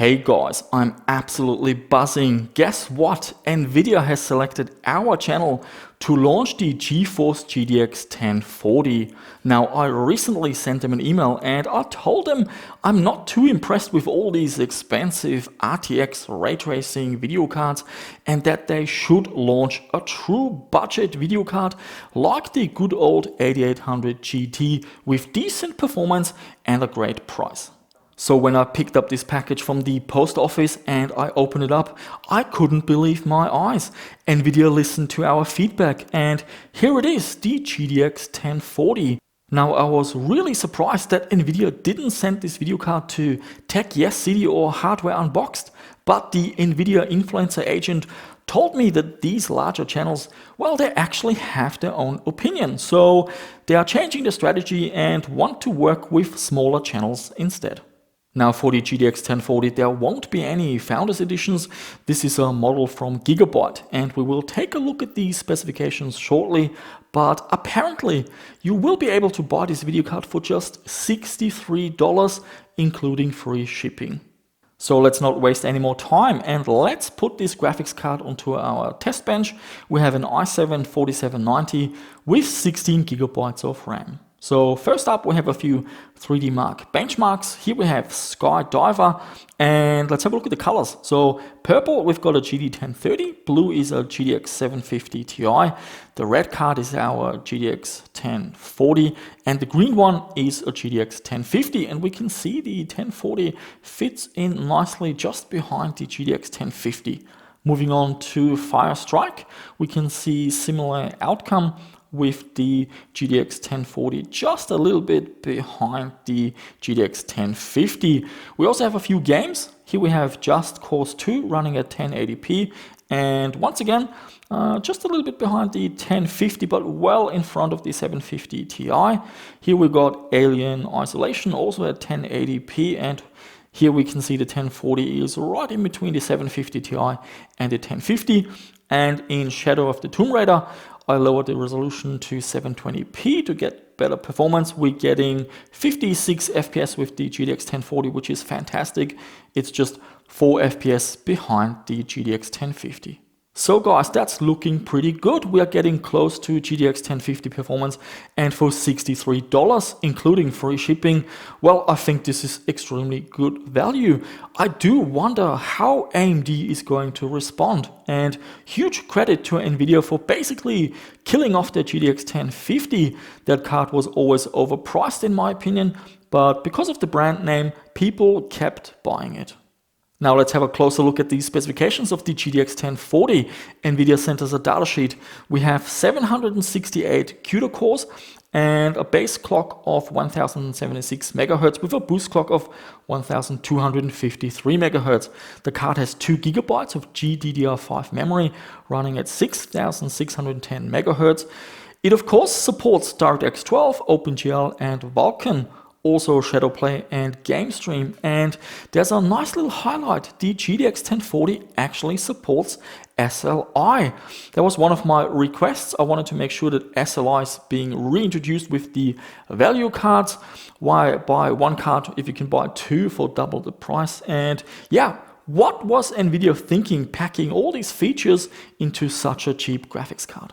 Hey guys, I'm absolutely buzzing. Guess what? Nvidia has selected our channel to launch the GeForce GTX 1040. Now, I recently sent them an email and I told them I'm not too impressed with all these expensive RTX ray tracing video cards and that they should launch a true budget video card like the good old 8800 GT with decent performance and a great price. So when I picked up this package from the post office and I opened it up, I couldn't believe my eyes. Nvidia listened to our feedback and here it is, the GTX 1040. Now I was really surprised that Nvidia didn't send this video card to Tech Yes City or Hardware Unboxed, but the Nvidia influencer agent told me that these larger channels, well, they actually have their own opinion. So they are changing their strategy and want to work with smaller channels instead. Now for the GTX 1040 there won't be any Founders Editions. This is a model from Gigabyte and we will take a look at the specifications shortly, but apparently you will be able to buy this video card for just $63 including free shipping. So let's not waste any more time and let's put this graphics card onto our test bench. We have an i7-4790 with 16 gigabytes of RAM. So first up we have a few 3D Mark benchmarks. Here we have Skydiver and let's have a look at the colors. So purple we've got a GT 1030, blue is a GTX 750 Ti, the red card is our GTX 1040 and the green one is a GTX 1050 and we can see the 1040 fits in nicely just behind the GTX 1050. Moving on to Firestrike, we can see similar outcome with the GTX 1040 just a little bit behind the GTX 1050. We also have a few games. Here we have Just Cause 2 running at 1080p and once again just a little bit behind the 1050 but well in front of the 750 Ti. Here we got Alien Isolation also at 1080p and here we can see the 1040 is right in between the 750 Ti and the 1050. And in Shadow of the Tomb Raider, I lowered the resolution to 720p to get better performance. We're getting 56 FPS with the GTX 1040, which is fantastic. It's just 4 FPS behind the GTX 1050. So guys, that's looking pretty good. We are getting close to GTX 1050 performance and for $63 including free shipping, well, I think this is extremely good value. I do wonder how AMD is going to respond and huge credit to Nvidia for basically killing off their GTX 1050. That card was always overpriced in my opinion, but because of the brand name, people kept buying it. Now let's have a closer look at the specifications of the GTX 1040. Nvidia sent us a datasheet. We have 768 CUDA cores and a base clock of 1076 MHz with a boost clock of 1253 MHz. The card has 2 GB of GDDR5 memory running at 6610 MHz. It of course supports DirectX 12, OpenGL and Vulkan. Also Shadowplay and GameStream, and there's a nice little highlight. The GTX 1040 actually supports SLI. That was one of my requests. I wanted to make sure that SLI is being reintroduced with the value cards. Why buy one card if you can buy two for double the price? And yeah, what was Nvidia thinking packing all these features into such a cheap graphics card?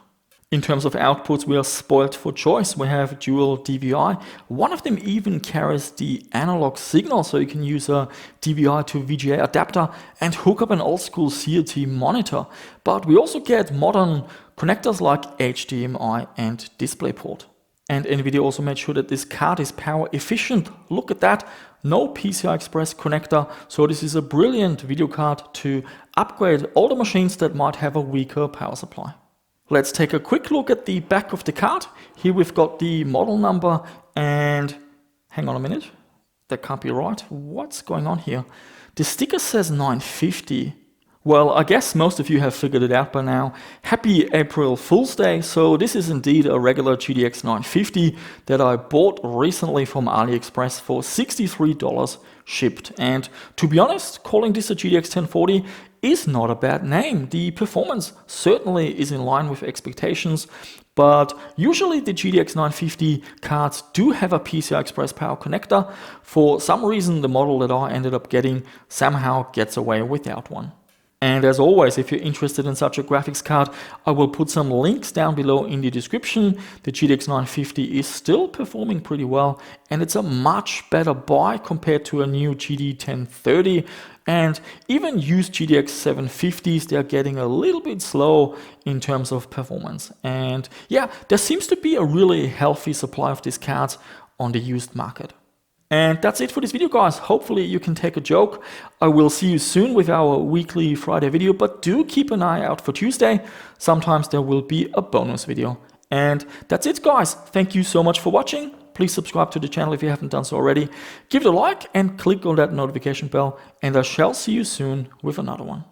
In terms of outputs, we are spoiled for choice. We have dual DVI. One of them even carries the analog signal, so you can use a DVI to VGA adapter and hook up an old school CRT monitor. But we also get modern connectors like HDMI and DisplayPort. And Nvidia also made sure that this card is power efficient. Look at that, no PCI Express connector. So this is a brilliant video card to upgrade older machines that might have a weaker power supply. Let's take a quick look at the back of the card. Here we've got the model number and hang on a minute, that can't be right. What's going on here? The sticker says 950. Well, I guess most of you have figured it out by now. Happy April Fool's Day. So this is indeed a regular GTX 950 that I bought recently from AliExpress for $63 shipped. And to be honest, calling this a GTX 1040 is not a bad name. The performance certainly is in line with expectations, but usually the GTX 950 cards do have a PCI Express power connector. For some reason, the model that I ended up getting somehow gets away without one. And as always, if you're interested in such a graphics card, I will put some links down below in the description. The GTX 950 is still performing pretty well, and it's a much better buy compared to a new GT 1030. And even used GTX 750s, they're getting a little bit slow in terms of performance. And yeah, there seems to be a really healthy supply of these cards on the used market. And that's it for this video, guys. Hopefully you can take a joke. I will see you soon with our weekly Friday video, but do keep an eye out for Tuesday. Sometimes there will be a bonus video. And that's it, guys. Thank you so much for watching. Please subscribe to the channel if you haven't done so already. Give it a like and click on that notification bell. And I shall see you soon with another one.